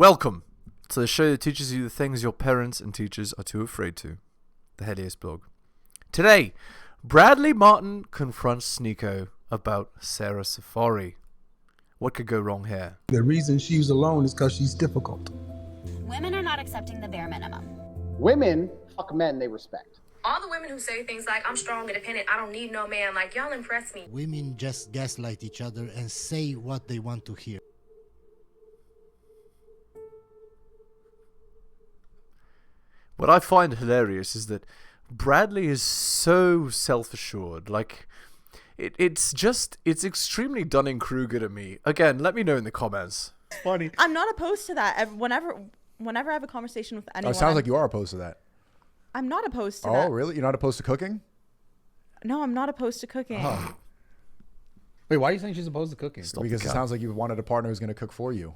Welcome to the show that teaches you the things your parents and teachers are too afraid to. The Helios blog. Today, Bradley Martyn confronts Sneako about Sara Saffari. What could go wrong here? The reason she's alone is because she's difficult. Women are not accepting the bare minimum. Women fuck men they respect. All the women who say things like, I'm strong, independent, I don't need no man, like, y'all impress me. Women just gaslight each other and say what they want to hear. What I find hilarious is that Bradley is so self-assured. Like, it's extremely Dunning-Kruger to me. Again, let me know in the comments. Funny. I'm not opposed to that. Whenever I have a conversation with anyone. Oh, it sounds like you are opposed to that. I'm not opposed to that. Oh, really? You're not opposed to cooking? No, I'm not opposed to cooking. Oh. Wait, why are you saying she's opposed to cooking? Because it sounds like you wanted a partner who's going to cook for you.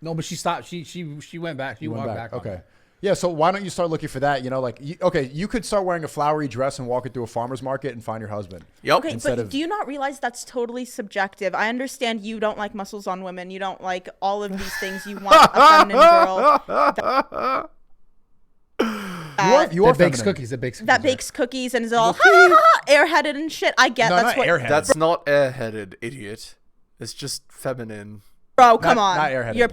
No, but she stopped. She went back. She went back. Okay. Yeah, so why don't you start looking for that? You know, like, you could start wearing a flowery dress and walking through a farmer's market and find your husband. Yep. Okay, but do you not realize that's totally subjective? I understand you don't like muscles on women. You don't like all of these things. You want a feminine girl. You are that bakes feminine. cookies. That bakes cookies and is all airheaded and shit. I get No, that's not what. airheaded. That's not airheaded, idiot. It's just feminine. Bro, come on. Not airheaded. You're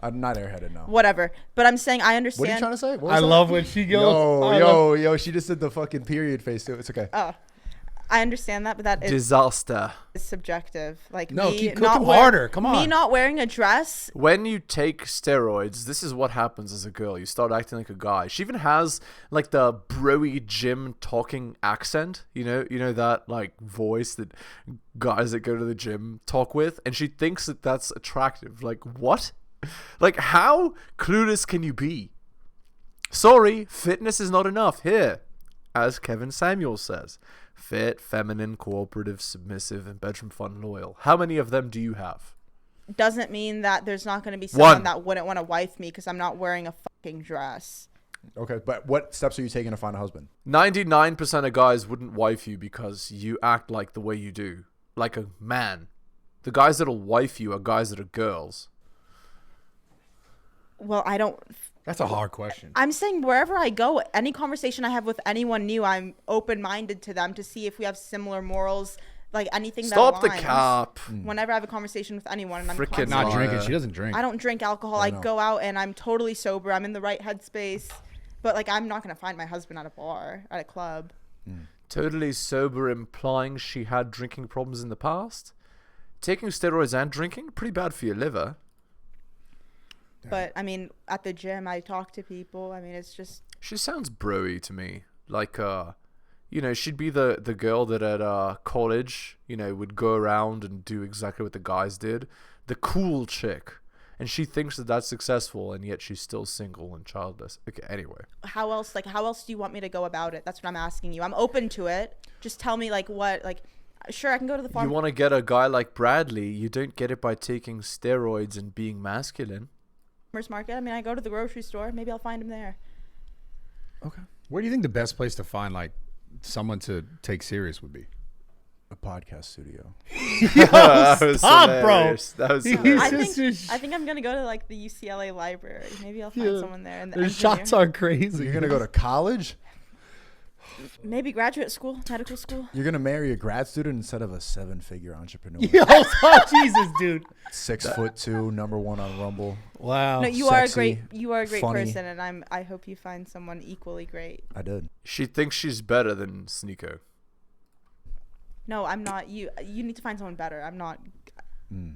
I'm not airheaded, no. whatever. But I'm saying I understand. What are you trying to say? What I was that? love when she goes. Yo, she just did the fucking period face too. It's okay. Oh, I understand that, but that is Disaster. subjective. Like, No, me keep not cooking harder. Come on. Me not wearing a dress. When you take steroids, this is what happens as a girl. You start acting like a guy. She even has like the broy gym talking accent. You know that like voice that guys that go to the gym talk with, and she thinks that that's attractive. Like, what? Like, how clueless can you be? Sorry, fitness is not enough. Here, as Kevin Samuel says, fit, feminine, cooperative, submissive, and bedroom fun, loyal. How many of them do you have? Doesn't mean that there's not going to be someone One. that wouldn't want to wife me because I'm not wearing a fucking dress. Okay, but what steps are you taking to find a husband? 99% of guys wouldn't wife you because you act like the way you do, like a man. The guys that'll wife you are guys that are girls. Well, I don't. That's a hard question. I'm saying wherever I go, any conversation I have with anyone new, I'm open-minded to them to see if we have similar morals, like anything Stop that the aligns. cap. Whenever I have a conversation with anyone, and I'm Frickin' constantly- Not liar. drinking. She doesn't drink. I don't drink alcohol. I go out and I'm totally sober. I'm in the right headspace. But like, I'm not gonna find my husband at a bar, at a club. Totally sober, implying she had drinking problems in the past. Taking steroids and drinking, pretty bad for your liver. But I mean, at the gym, I talk to people. I mean, it's just. She sounds bro-y to me. Like, she'd be the girl that at college, would go around and do exactly what the guys did. The cool chick. And she thinks that that's successful, and yet she's still single and childless. Okay, anyway. How else do you want me to go about it? That's what I'm asking you. I'm open to it. Just tell me, like, what, like, sure, I can go to the farm. You want to get a guy like Bradley, you don't get it by taking steroids and being masculine. Farmer's market. I mean, I go to the grocery store. Maybe I'll find him there. Okay. Where do you think the best place to find like someone to take serious would be? A podcast studio. Stop, bro. That was He's hilarious. I think I'm gonna go to like the UCLA library. Maybe I'll find someone there. And The shots are crazy. You're going to go to college? maybe graduate school, medical school. You're going to marry a grad student instead of a 7-figure entrepreneur. Yo, oh, Jesus, dude. 6'2", #1 on Rumble. Wow. No, you sexy, are a great funny. person, and I hope you find someone equally great. I did. She thinks she's better than Sneako. No, I'm not. You need to find someone better. I'm not.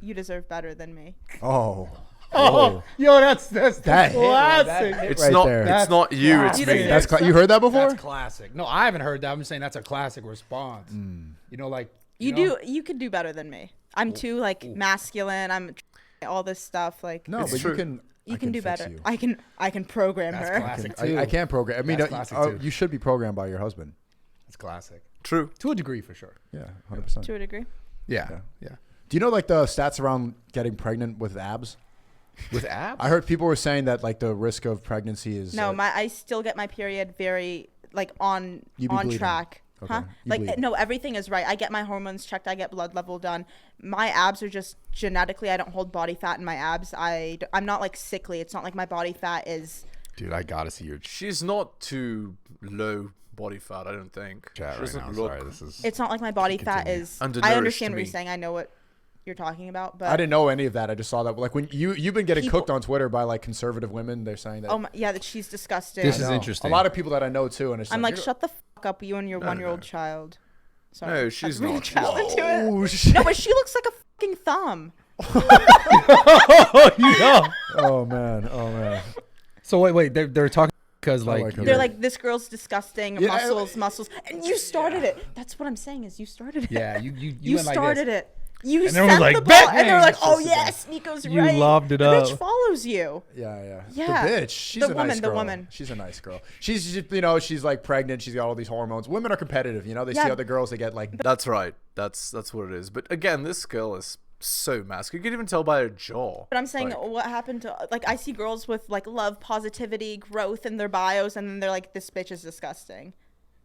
You deserve better than me. Oh. Oh, yo, that's That hit, classic. It's right not. there. It's not you. It's You me. deserve You heard that before? That's classic. No, I haven't heard that. I'm just saying that's a classic response. You know, like You could do better than me. I'm too like masculine. I'm all this stuff. Like No, It's but true. you can do fix better. you. I can program That's her. classic too. I can't program. I mean, That's classic too. you should be programmed by your husband. That's classic. True. To a degree, for sure. Yeah, 100%. To a degree. Yeah. Do you know like the stats around getting pregnant with abs? With abs? I heard people were saying that like the risk of pregnancy is No, I still get my period very like on You be bleeding. track. Huh? You Like, bleed. no, everything is right. I get my hormones checked. I get blood level done. My abs are just genetically, I don't hold body fat in my abs. I'm not like sickly. It's not like my body fat is. Dude, I gotta see your She's not too low body fat, I don't think. chat She right doesn't now. look- Sorry, this is. It's not like my body fat Continue. is. Undernourished I understand to what you're me. saying. I know what you're talking about, but I didn't know any of that. I just saw that. Like when you've been getting People- cooked on Twitter by like conservative women. They're saying that. oh my, yeah, that she's disgusting. This I is know. interesting. A lot of people that I know too, and it's I'm like, you're- shut the fuck up, you and your 1-year-old child. Sorry, No, had she's to bring not. a child into it. Oh, shit. No, but she looks like a fucking thumb. Oh man. So wait, they're talking because like, like her. They're like, this girl's disgusting. Yeah, muscles, and you started it. That's what I'm saying. Is you started it. yeah, you You went like started this. it. You And everyone was sent like, the ball, "Bang, and they're like, bang." "Oh yes, Nico's You right." loved it the up. bitch follows you. Yeah. Yeah. The bitch. She's The a woman, nice the girl. woman. She's a nice girl. She's just, she's like pregnant. She's got all these hormones. Women are competitive. They Yeah. see other girls. They get like. That's right. That's what it is. But again, this girl is so masculine. You can even tell by her jaw. But I'm saying, Like, what happened to like I see girls with like love, positivity, growth in their bios, and then they're like, "This bitch is disgusting."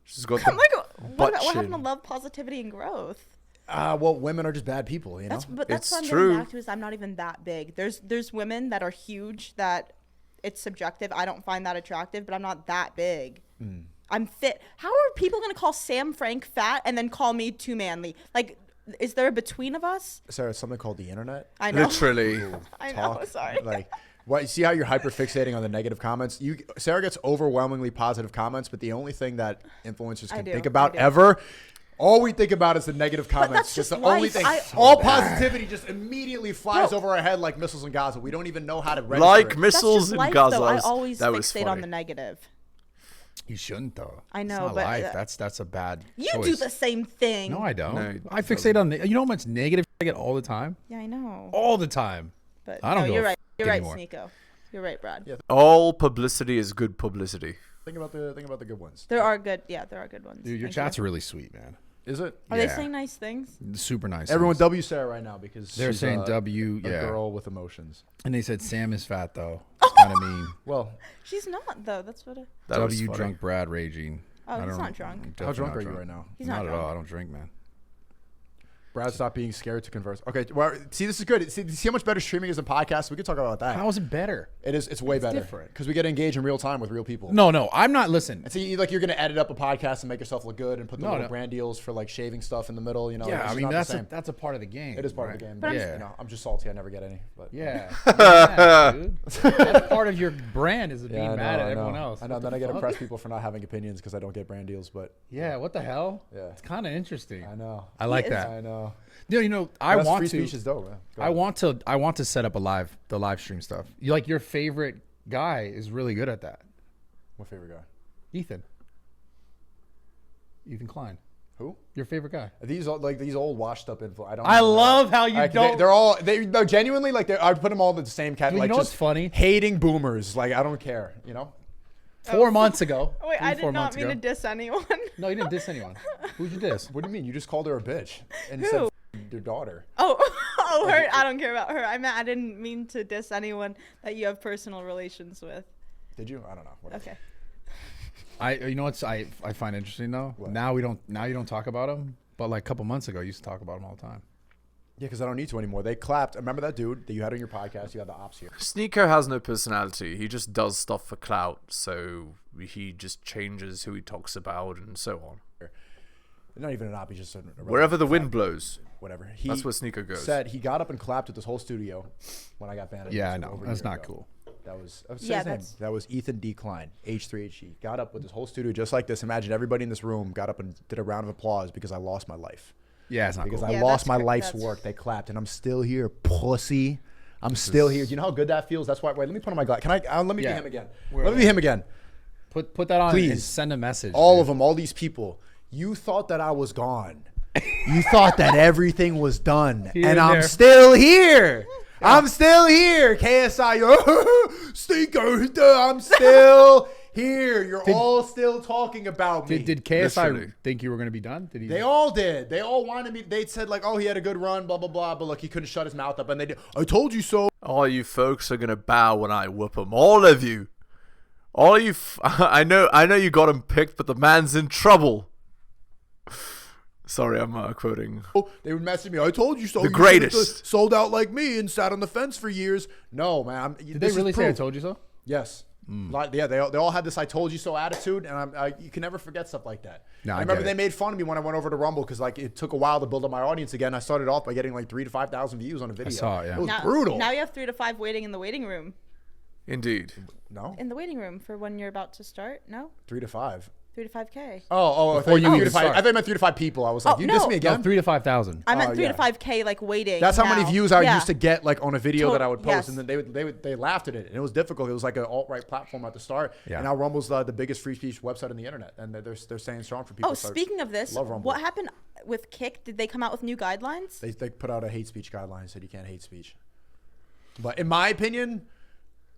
she's got I'm the like, butt what happened to chin. love, positivity, and growth? Well, women are just bad people. That's It's what I'm true. getting back to is I'm not even that big. There's women that are huge that it's subjective. I don't find that attractive, but I'm not that big. I'm fit. How are people gonna call Sam Frank fat and then call me too manly? Like, is there a between of us? Sarah, it's something called the internet. I know. Literally. I know. Sorry. Like, what? You see how you're hyper fixating on the negative comments? Sarah gets overwhelmingly positive comments, but the only thing that influencers can do, think I about do. ever. All we think about is the negative comments. that's just the only life. thing. So all positivity just immediately flies Bro. over our head like missiles in Gaza. We don't even know how to register Like it. That's missiles just in life, Gaza. though. I always that was fixate funny. on the negative. You shouldn't though. I know, It's not but, life. That's a bad. You choice. do the same thing. No, I don't. No, I fixate on you know how much negative I get all the time. Yeah, I know. All the time. But I don't no, go you're right. You're right, anymore. Sneako. You're right, Brad. Yeah. All publicity is good publicity. Think about the good ones. There are good. Yeah, there are good ones. Dude, your Thank chat's you. really sweet, man. Is it? Are they yeah. saying nice things? Super nice. Everyone things. W Sarah right now because They're she's saying a W. a Yeah. girl with emotions. And they said Sam is fat though. It's kind of mean. Well, She's not though. That's what. That was W funny. drunk Brad raging. Oh, I he's don't- not drunk. I'm how definitely drunk not are you right now? He's not not at drunk. all. I don't drink, man. Brad, stop being scared to converse. Okay, well, see, this is good. See how much better streaming is than podcasts? We could talk about that. How is it better? It is. It's way better different. because we get to engage in real time with real people. No, I'm not. Listen. And see, like you're gonna edit up a podcast and make yourself look good and put the No, little no. brand deals for like shaving stuff in the middle. Yeah, it's I just mean not the that's same. that's a part of the game. It is part of right? the game. But But Yeah. I'm just salty. I never get any. But Yeah. Yeah, dude. That's part of your brand is being I mad know, at I everyone know. else. I know. What Then the I get to fuck? press people for not having opinions because I don't get brand deals. But Yeah, what the hell? Yeah. It's kind of interesting. I know. I like is. that. I know. You know, I That's want free to. speech is dope. Man. Go I ahead. want to set up the live stream stuff. You like your favorite guy is really good at that. My favorite guy. Ethan Klein. Who? Your favorite guy. These old washed up info. I don't. I even know. love how you Like, don't. They're all. No, genuinely. Like I put them all in the same cat. Dude, you like know just what's funny? hating boomers. Like I don't care. 4 months ago. Oh, wait, I 4 did not months mean to ago. diss anyone. No, you didn't diss anyone. Who'd you diss? What do you mean? You just called her a bitch and Who? said your daughter. Oh, her. I don't care about her. I didn't mean to diss anyone that you have personal relations with. Did you? I don't know. Whatever. Okay. You know what's I find interesting though. What? Now you don't talk about him, but like a couple months ago you used to talk about him all the time. Yeah, because I don't need to anymore. They clapped. Remember that dude that you had on your podcast? You had the ops here. Sneako has no personality. He just does stuff for clout. So he just changes who he talks about and so on. Not even an op. He's just a Wherever the wind blows. whatever. That's where Sneako goes. Said he got up and clapped at this whole studio when I got banned. Yeah, I know. That's not cool. That was Yeah, his name. that's- That was Ethan Decline, H3HE. Got up with this whole studio just like this. Imagine everybody in this room got up and did a round of applause because I lost my life. Yeah, it's not Because cool. I Yeah, lost that's my cra- life's that's- work. They clapped, and I'm still here, pussy. I'm still here. You know how good that feels? That's why. Wait, let me put on my glass. Can I? Let me Yeah. be him again. Where- Let me be him again. Put that on and Please. send a message. All dude. of them, all these people. You thought that I was gone. You thought that everything was done, Here and and I'm there. still here. I'm still here. KSI, Sneako, I'm still here. You're all still talking about me. Did KSI Literally. think you were gonna be done? Did he? They all did. They all wanted me. They said like, "Oh, he had a good run, blah blah blah," but look, he couldn't shut his mouth up, and they did. I told you so. All you folks are gonna bow when I whoop him. All of you. All you. I know you got him picked, but the man's in trouble. Sorry, I'm quoting. They would message me. I told you so. The You greatest. should've sold out like me and sat on the fence for years. No, man. Did they really say I told you so? Yes. Yeah, they all had this "I told you so" attitude, and you can never forget stuff like that. No, I remember they made fun of me when I went over to Rumble because like it took a while to build up my audience again. I started off by getting like 3,000 to 5,000 views on a video. I saw it, yeah. It was brutal. Now you have 3 to 5 waiting in the waiting room. Indeed. No, In the waiting room for when you're about to start. No, 3 to 5. 3 to 5K. I thought you meant 3 to 5. start. I thought you meant 3 to 5 people. I was like, Oh, you no. dissed me No, again. 3 to 5,000. I meant 3 yeah. to 5K like waiting. That's how many now. views I Yeah. used to get like on a video that I would post, Yes. and then they laughed at it, and it was difficult. It was like an alt-right platform at the start, Yeah. and now Rumble's the biggest free speech website on the internet, and they're staying strong for people. Oh, to start- speaking of this, love Rumble. what happened with Kick? Did they come out with new guidelines? They put out a hate speech guideline, said you can't hate speech. But in my opinion,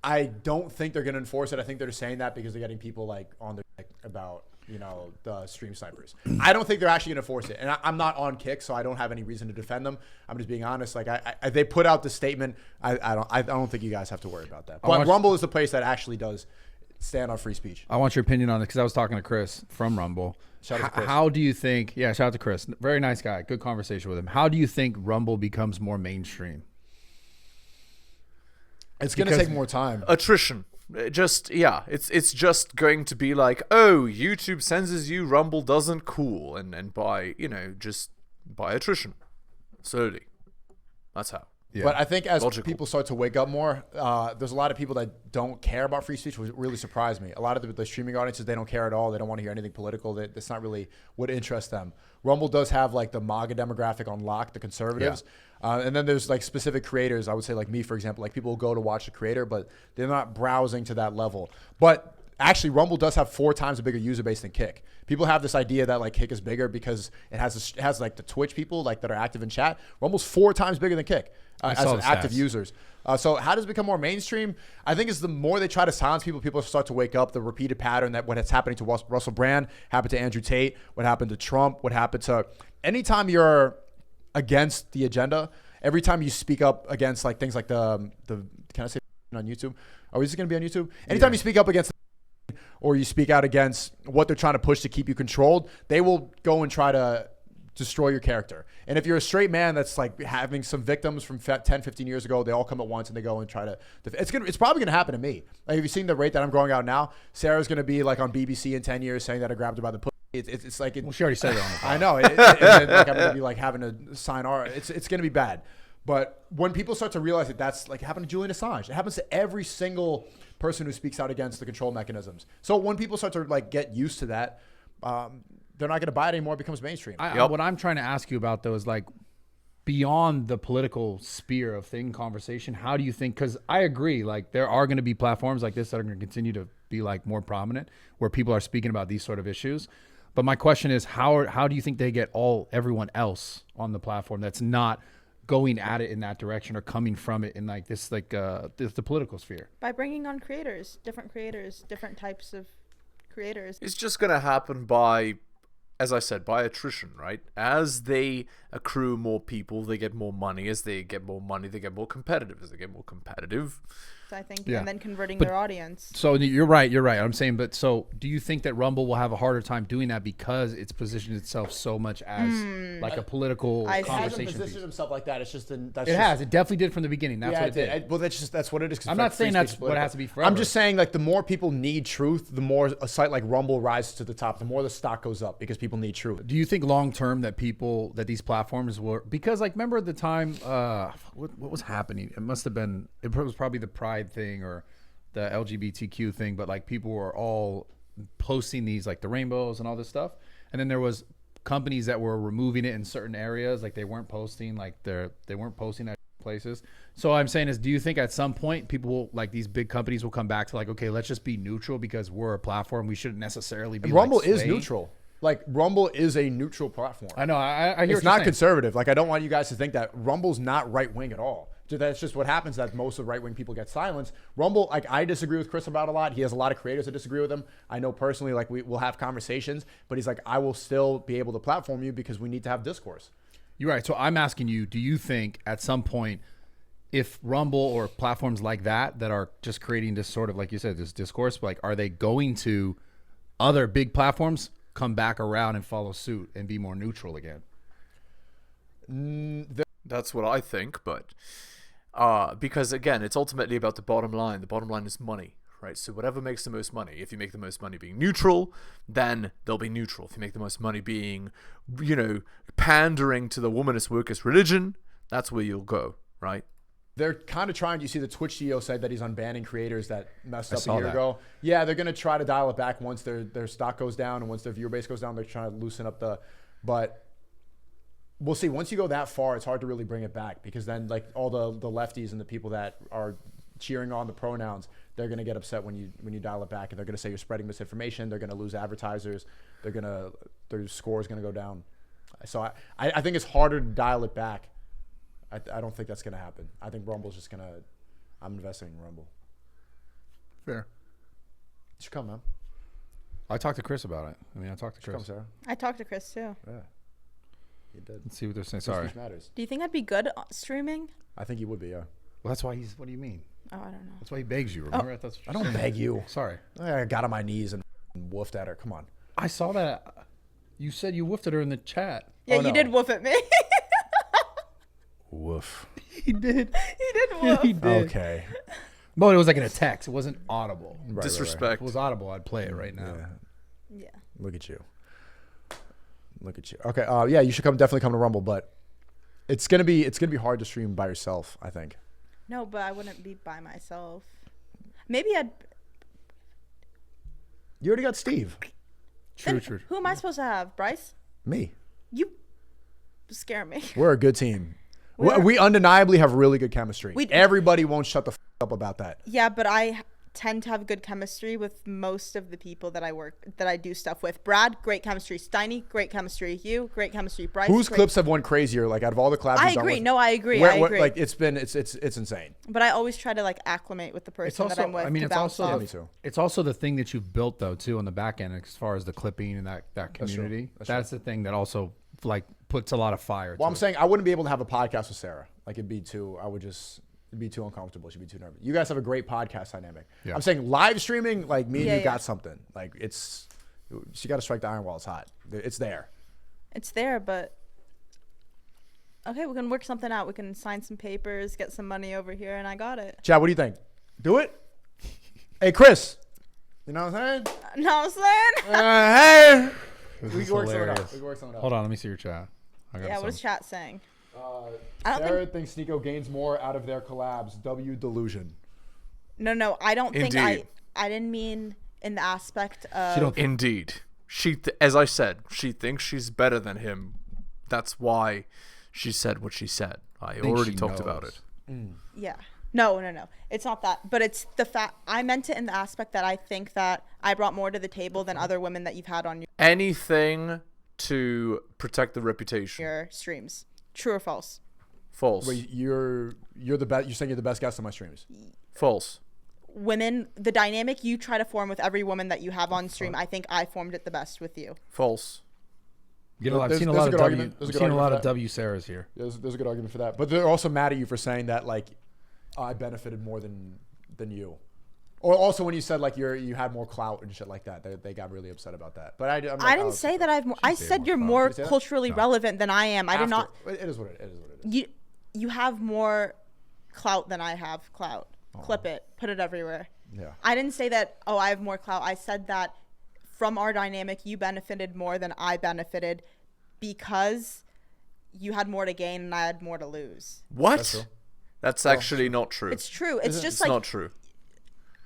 I don't think they're going to enforce it. I think they're saying that because they're getting people like on their neck about the stream snipers. I don't think they're actually going to enforce it. And I'm not on Kick, so I don't have any reason to defend them. I'm just being honest. Like they put out the statement. I don't think you guys have to worry about that. But Rumble is the place that actually does stand on free speech. I want your opinion on it because I was talking to Chris from Rumble. Shout out to Chris. How do you think? Yeah, shout out to Chris. Very nice guy. Good conversation with him. How do you think Rumble becomes more mainstream? It's going to take more time. Attrition. It's just going to be like, oh, YouTube censors you, Rumble doesn't, cool, and by attrition, slowly. That's how. Yeah. But I think as Logical. people start to wake up more, there's a lot of people that don't care about free speech, which really surprised me. A lot of the streaming audiences, they don't care at all. They don't want to hear anything political. That's not really what interests them. Rumble does have like the MAGA demographic on lock, the conservatives. And then there's like specific creators. I would say like me, for example, like people will go to watch the creator, but they're not browsing to that level. But actually, Rumble does have 4 times a bigger user base than Kick. People have this idea that like Kick is bigger because it has like the Twitch people like that are active in chat. Rumble's 4 times bigger than Kick as saw the active stats. users. So how does it become more mainstream? I think it's the more they try to silence people, people start to wake up. The repeated pattern that what is happening to Russell Brand happened to Andrew Tate, what happened to Trump, what happened to anytime you're against the agenda, every time you speak up against like things like the can I say on YouTube? Oh, is this going to be on YouTube? Anytime you speak up against or you speak out against what they're trying to push to keep you controlled, they will go and try to destroy your character. And if you're a straight man that's like having some victims from 10, 15 years ago, they all come at once and they go and try to, it's probably going to happen to me. Like, have you seen the rate that I'm growing out now? Sarah's going to be like on BBC in 10 years saying that I grabbed her by the pussy. It's like, Well, she already said it on the pod. I know. And like I'm going to be like having to sign our, it's going to be bad. But when people start to realize that that's like happened to Julian Assange, it happens to every single person who speaks out against the control mechanisms. So when people start to like get used to that, they're not going to buy it anymore. It becomes mainstream. What I'm trying to ask you about though is like beyond the political sphere of thing conversation. How do you think? Because I agree, like there are going to be platforms like this that are going to continue to be like more prominent, where people are speaking about these sort of issues. But my question is, how do you think they get everyone else on the platform that's not going at it in that direction or coming from it in like this, like the political sphere? By bringing on creators, different types of creators. It's just going to happen by, as I said, by attrition, right? As they accrue more people, they get more money. As they get more money, they get more competitive. As they get more competitive, I think, Yeah. and then converting But- their audience. So you're right. I'm saying, but so do you think that Rumble will have a harder time doing that because it's positioned itself so much as like a political I see. It hasn't conversation positioned piece? himself like that. It's just It has. It definitely did from the beginning. That's what it did. Well, that's what it is. 'cause I'm free not saying speech that's is what it has political. to be forever. I'm just saying like the more people need truth, the more a site like Rumble rises to the top, the more the stock goes up because people need truth. Do you think long term that these platforms were, because like remember at the time what was happening? It must have been, it was probably the Pride thing or the LGBTQ thing, but like people were all posting these like the rainbows and all this stuff, and then there was companies that were removing it in certain areas, like they weren't posting at places. So I'm saying is, do you think at some point people will, like these big companies will come back to like, okay, let's just be neutral because we're a platform, we shouldn't necessarily be Rumble like, is swaying? neutral. Like Rumble is a neutral platform. I know. I hear It's not conservative. Like I don't want you guys to think that Rumble's not right wing at all. That's just what happens. That most of right wing people get silenced. Rumble, like I disagree with Chris about a lot. He has a lot of creators that disagree with him. I know personally, like we'll have conversations, but he's like, I will still be able to platform you because we need to have discourse. You're right. So I'm asking you, do you think at some point, if Rumble or platforms like that are just creating this sort of, like you said, this discourse, like are they going to other big platforms come back around and follow suit and be more neutral again? That's what I think, but because again, it's ultimately about the bottom line. The bottom line is money, right? So whatever makes the most money. If you make the most money being neutral, then they'll be neutral. If you make the most money being, pandering to the womanist workers' religion, that's where you'll go, right? They're kind of trying. You see, the Twitch CEO said that he's unbanning creators that messed up a year ago. Yeah, they're gonna try to dial it back once their stock goes down and once their viewer base goes down. They're trying to loosen up but we'll see. Once you go that far, it's hard to really bring it back because then like all the lefties and the people that are cheering on the pronouns, they're gonna get upset when you dial it back and they're gonna say you're spreading misinformation. They're gonna lose advertisers. Their score is gonna go down. So I think it's harder to dial it back. I don't think that's going to happen. I think Rumble's just going to... I'm investing in Rumble. Fair. You should come, man. I talked to Chris about it. I talked to Chris. Come, Sarah. I talked to Chris too. Yeah. You did. Let's see what they're saying. Sorry. Speech matters. Do you think I'd be good streaming? I think you would be, yeah. Well, that's why he's... What do you mean? Oh, I don't know. That's why he begs you, remember? That's I don't beg you. Sorry. I got on my knees and woofed at her. Come on. I saw that. You said you woofed at her in the chat. Yeah, you did woof at me. Woof. He did. He did woof. He did. Okay. But it was like in a text. It wasn't audible. Right, Disrespect. If it was audible, I'd play it right now. Yeah. Look at you. Look at you. Okay. Yeah, you should definitely come to Rumble, but it's gonna be hard to stream by yourself, I think. No, but I wouldn't be by myself. Maybe I'd... You already got Steve. True. Who am I supposed to have? Bryce? Me. You scare me. We're a good team. We undeniably have really good chemistry. Everybody won't shut the up about that. Yeah, but I tend to have good chemistry with most of the people that I do stuff with. Brad, great chemistry. Steiny, great chemistry. You, great chemistry. Bryce, whose clips have won crazier? Like out of all the collabs, I agree. No, I agree. I agree. Like it's insane. But I always try to like acclimate with the person that I'm with. It's also the thing that you've built though too on the back end as far as the clipping and that community. That's the thing that also like puts a lot of fire. Well, I'm saying I wouldn't be able to have a podcast with Sarah. Like it'd be too uncomfortable. She'd be too nervous. You guys have a great podcast dynamic. Yeah. I'm saying live streaming, like me and you got something. Like she got to strike the iron while it's hot. It's there. It's there, but okay, we can work something out. We can sign some papers, get some money over here, and I got it. Chad, what do you think? Do it? Hey, Chris. You know what I'm saying? Know what I'm saying? Hey. We can work something out. Hold on, let me see your chat. What is chat saying? Sarah thinks Sneako gains more out of their collabs. W delusion. No, I don't think I didn't mean in the aspect of... Indeed. As I said, she thinks she's better than him. That's why she said what she said. I already talked about it. Yeah. No. It's not that. But it's the fact... I meant it in the aspect that I think that I brought more to the table than other women that you've had on your... Anything to protect the reputation. Your streams. True or false? False. Wait, you're the best. You're saying you're the best guest on my streams. False. Women, the dynamic you try to form with every woman that you have on stream, I think I formed it the best with you. False. I've seen a lot of W Sarahs here. There's a good argument for that, but they're also mad at you for saying that like I benefited more than you. Or also when you said like you had more clout and shit like that, they got really upset about that. But I didn't say that I've more. I said you're more culturally relevant than I am. I did not. It is what it is. You have more clout than I have clout. Clip it. Put it everywhere. Yeah. I didn't say that. Oh, I have more clout. I said that from our dynamic, you benefited more than I benefited because you had more to gain and I had more to lose. What? That's actually not true. It's true. It's not true.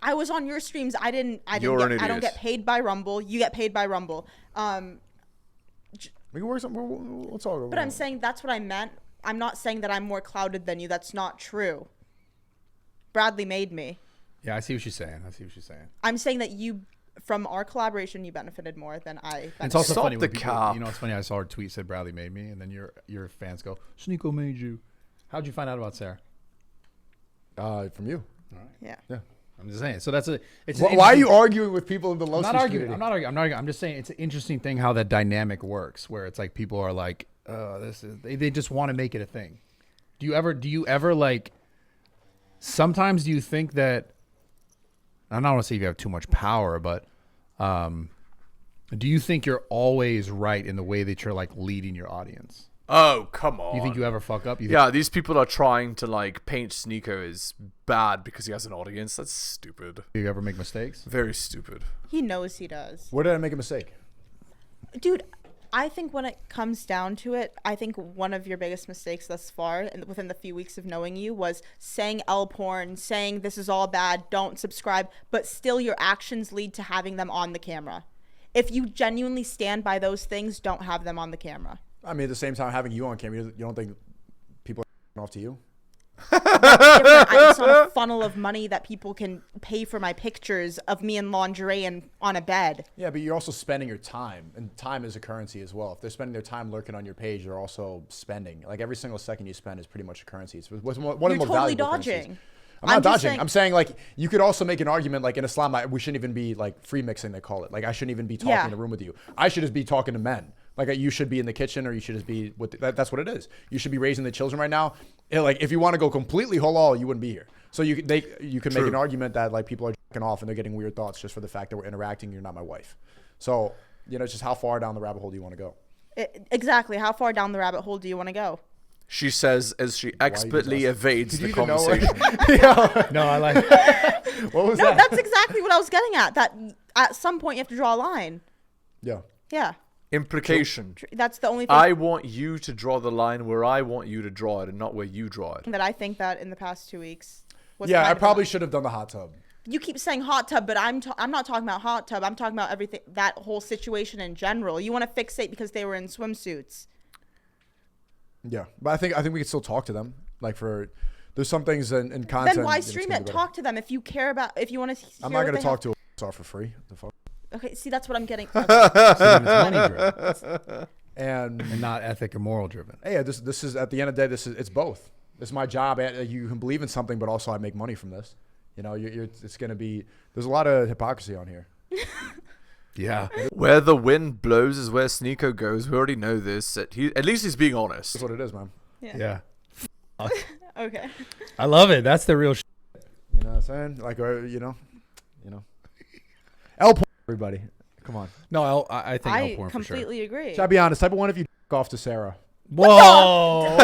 I was on your streams. I don't get paid by Rumble. You get paid by Rumble. We can work something. We'll talk. But I'm saying that's what I meant. I'm not saying that I'm more clouded than you. That's not true. Bradley made me. Yeah, I see what she's saying. I'm saying that you, from our collaboration, you benefited more than I benefited. It's also funny when people, you know, it's funny. I saw her tweet said Bradley made me, and then your fans go, Sneako made you. How'd you find out about Sarah? From you. All right. Yeah. I'm just saying. So that's a. Why are you arguing with people in the low? I'm not arguing. I'm just saying it's an interesting thing how that dynamic works, where it's like people are like, they just want to make it a thing. Do you ever like? Sometimes do you think that? I don't want to say you have too much power, but Do you think you're always right in the way that you're like leading your audience? Oh, come on. You think you ever fuck up? Yeah, these people are trying to like paint Sneako as bad because he has an audience. That's stupid. Do you ever make mistakes? Very stupid. He knows he does. Where did I make a mistake? Dude, I think when it comes down to it, I think one of your biggest mistakes thus far, and within the few weeks of knowing you, was saying L porn, saying this is all bad, don't subscribe, but still your actions lead to having them on the camera. If you genuinely stand by those things, don't have them on the camera. I mean, at the same time, having you on camera, you don't think people are off to you? It's not a funnel of money that people can pay for my pictures of me in lingerie and on a bed. Yeah, but you're also spending your time, and time is a currency as well. If they're spending their time lurking on your page, they're also spending. Like every single second you spend is pretty much a currency. It's one of the more You're totally valuable dodging. currencies. I'm not dodging. I'm saying like you could also make an argument like in Islam, we shouldn't even be like free mixing. They call it like I shouldn't even be talking in a room with you. I should just be talking to men. Like you should be in the kitchen, or you should just be with. That's what it is. You should be raising the children right now. Like if you want to go completely halal, you wouldn't be here. So you can make an argument that like people are jacking off and they're getting weird thoughts just for the fact that we're interacting. You're not my wife. So it's just how far down the rabbit hole do you want to go? Exactly. How far down the rabbit hole do you want to go? She says as she expertly evades the conversation. No, I like What was No, that? that's exactly what I was getting at. That at some point you have to draw a line. Yeah. Yeah. Implication. That's the only thing. I want you to draw the line where I want you to draw it and not where you draw it. That I think that in the past 2 weeks. Yeah, I probably should have done the hot tub. You keep saying hot tub, but I'm not talking about hot tub. I'm talking about everything, that whole situation in general. You want to fixate because they were in swimsuits. Yeah, but I think we could still talk to them. Like there's some things in content. Then why stream it? Talk to them if you care about. If you want to. I'm not gonna talk to a for free. The fuck. Okay, see that's what I'm getting. So it's money driven and not ethic or moral driven. Hey, this is at the end of the day. It's both. It's my job. You can believe in something, but also I make money from this. It's gonna be. There's a lot of hypocrisy on here. Yeah. Where the wind blows is where Sneako goes. We already know this. At least he's being honest. That's what it is, man. Yeah. Okay. I love it. That's the real shit. You know what I'm saying? Like, L porn, everybody. Come on. No, I think L porn I completely agree. Should I be honest? Type of one if you off to Sarah. Whoa.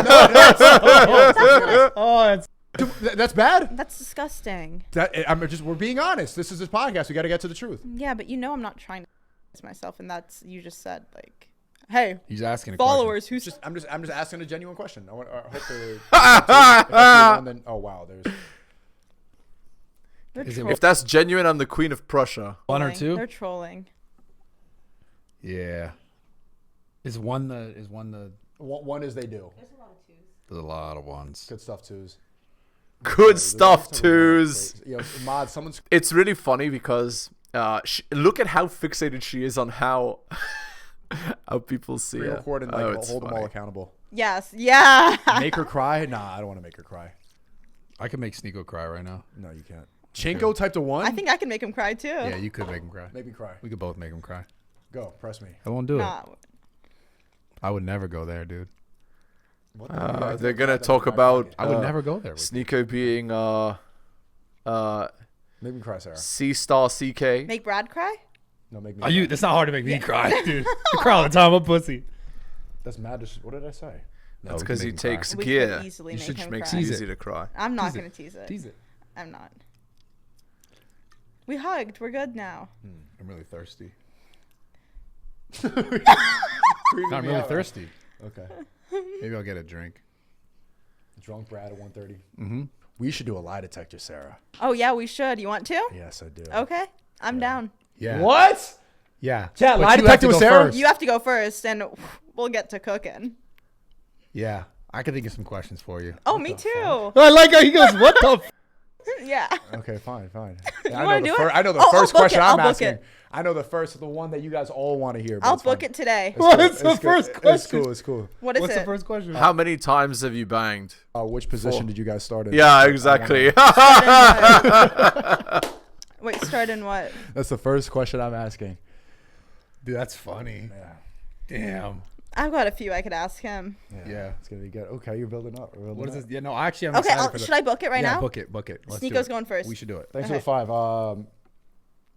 That's bad. That's disgusting. We're being honest. This is this podcast. We got to get to the truth. Yeah, but I'm not trying to myself, and that's you just said like, hey, he's asking a followers question. who's I'm just asking a genuine question. I hope they're. Oh wow, If that's genuine, I'm the queen of Prussia. One or two? They're trolling. Yeah. Is one the one is they do. There's a lot of ones. Good stuff twos. Good stuff twos. Mod, someone's. It's really funny because look at how fixated she is on how people see it. Pre-record and hold them all accountable. Yes. Yeah. Make her cry? Nah, I don't want to make her cry. I can make Sneako cry right now. No, you can't. Chinko type to 1? I think I can make him cry too. Yeah, you could make him cry. Make me cry. We could both make him cry. Go, press me. I won't do Nah. it. I would never go there, dude. They're gonna talk about. I would never go there. Sneako being Make me cry, Sarah. C-star CK. Make Brad cry? No, make me. Are you? That's not hard to make me cry, dude. I cry all the time. I'm pussy. That's mad. What did I say? That's because he takes We gear. could easily You make should him make it cry. easy to cry. I'm not gonna tease it. Tease it. I'm not. We hugged. We're good now. I'm really thirsty. Creeping I'm me really out. thirsty. Okay. Maybe I'll get a drink. Drunk Brad at 1:30. Mm-hmm. We should do a lie detector, Sarah. Oh yeah, we should. You want to? Yes, I do. Okay, I'm down. Yeah. What? Yeah. Chat, But lie you have detector to with go Sarah? first. You have to go first, and we'll get to cooking. Yeah. I can think of some questions for you. Oh, me too. I like how he goes, what the f-? Yeah. Okay, fine. You wanna do it? I know the Oh, I'll first book question it. I'm I'll book asking. it. I know the one that you guys all want to hear. but I'll it's book fine. it today. What's the It's first good. question? It's cool. What is What's it? the first question? How many times have you banged? Which position did you guys start in? Yeah, exactly. Wait, start in what? That's the first question I'm asking. Dude, that's funny. Yeah. Damn. I've got a few I could ask him. Yeah. It's gonna be good. Okay, you're building up. What is this? Yeah, no, actually, I'm Okay, excited for should I book it right yeah, now? book it. Let's do Sneako's it. going first. We should do it. Thanks Okay. for the 5.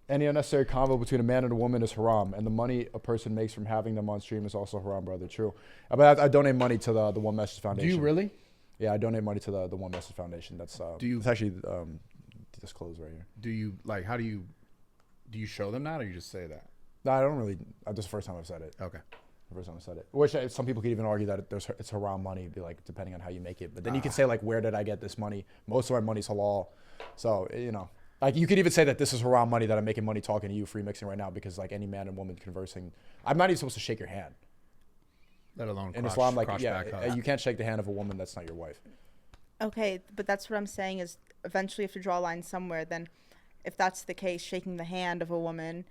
Any unnecessary convo between a man and a woman is haram, and the money a person makes from having them on stream is also haram, brother. True. But I donate money to the One Message Foundation. Do you really? Yeah, I donate money to the One Message Foundation. That's it's actually disclosed right here. Do you like? How do you show them that, or you just say that? No, I don't really. This is the first time I've said it. Okay. The first time I said it. Which some people could even argue that it's haram money, be like depending on how you make it. But then you can say like, where did I get this money? Most of my money's halal, so you know. Like you could even say that this is haram money that I'm making money talking to you, free mixing right now, because like any man and woman conversing, I'm not even supposed to shake your hand. Let alone in Islam, like you can't shake the hand of a woman that's not your wife. Okay, but that's what I'm saying is eventually you have to draw a line somewhere. Then, if that's the case, shaking the hand of a woman,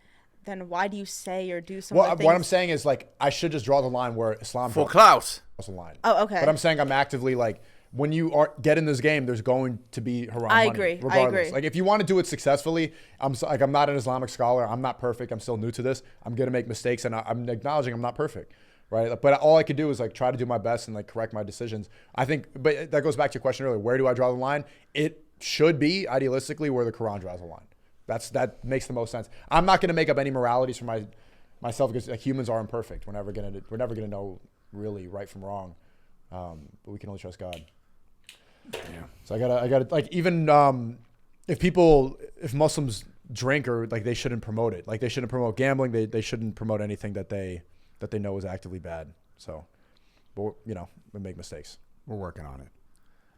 then why do you say or do something? Well, what I'm saying is like I should just draw the line where Islam for clout. Draws the line. Oh, okay. But I'm saying I'm actively like. When you get in this game, there's going to be haram I money. agree. Regardless. I agree. Like if you want to do it successfully, I'm not an Islamic scholar. I'm not perfect. I'm still new to this. I'm gonna make mistakes, and I'm acknowledging I'm not perfect, right? But all I could do is like try to do my best and like correct my decisions. I think, but that goes back to your question earlier. Where do I draw the line? It should be idealistically where the Quran draws the line. That makes the most sense. I'm not gonna make up any moralities for myself because like, humans are imperfect. We're never gonna know really right from wrong, but we can only trust God. Yeah. So I gotta like even if Muslims drink or like they shouldn't promote it. Like they shouldn't promote gambling. They shouldn't promote anything that they know is actively bad. So, but you know, we make mistakes. We're working on it.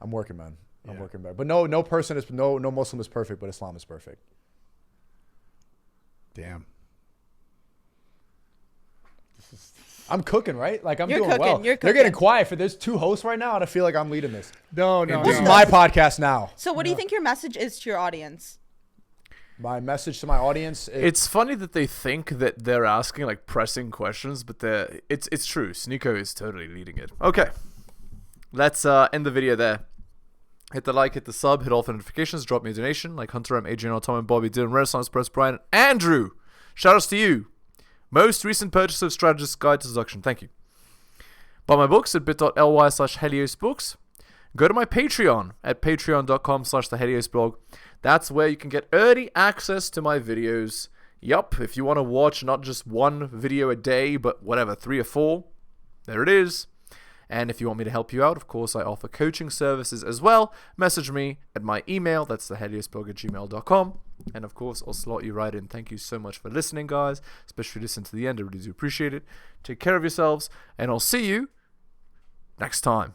I'm working, man. I'm working, man. But no person is no Muslim is perfect, but Islam is perfect. Damn. I'm cooking, right? Like I'm You're doing cooking, well. you're They're getting cooking. quiet. There's two hosts right now, and I feel like I'm leading this. No. This is my podcast now. So what do you think your message is to your audience? My message to my audience is... It's funny that they think that they're asking like pressing questions, but it's true. Sneako is totally leading it. Okay. Let's end the video there. Hit the like, hit the sub, hit all the notifications, drop me a donation like Hunter M, Adrian, Tom, and Bobby, Dylan, Renaissance Press, Brian, and Andrew. Shout outs to you. Most recent purchase of Strategist Guide to Seduction. Thank you. Buy my books at bit.ly/heliosbooks. Go to my Patreon at patreon.com/theheliosblog. That's where you can get early access to my videos. Yup, if you want to watch not just one video a day, but whatever, 3 or 4, there it is. And if you want me to help you out, of course, I offer coaching services as well. Message me at my email. That's theheliosblog@gmail.com. And of course, I'll slot you right in. Thank you so much for listening, guys. Especially listen to the end. I really do appreciate it. Take care of yourselves, and I'll see you next time.